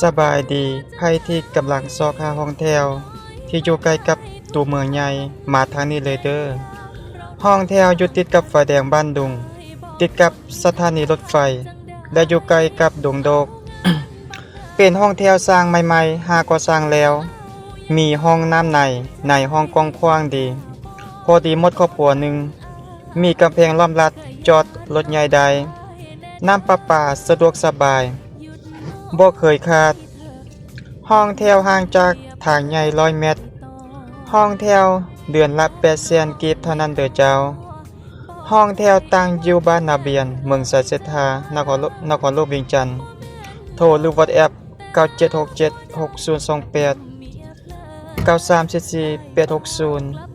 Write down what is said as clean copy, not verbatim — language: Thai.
สบายดีไผที่กำลังซอกหาห้องแถวที่อยู่ใกล้กับตัวเมืองใหญ่มาทางนี้เลยเด้อห้องแถวอยู่ติดกับไฟแดงบ้านดุงติดกับสถานีรถไฟและอยู่ใกล้กับดงโดก เป็นห้องแถวสร้างใหม่ๆหาก่อสร้างแล้วมีห้องน้ำในห้องกว้างขวางดีพอดีหมดครอบครัวหนึ่งมีกำแพงล้อมรัดจอดรถใหญ่ได้น้ำประปาสะดวกสบายบ่เคยขาดห้องแถวห่างจากทางใหญ่100 เมตรห้องแถวเดือนละ800,000กีบเท่านั้นเด้อเจ้าห้องแถวตั้งอยู่บ้านนาเบียนเมืองสายเสถานครหลวงเวียงจันทน์โทรหรือ WhatsApp 97676028 9344 860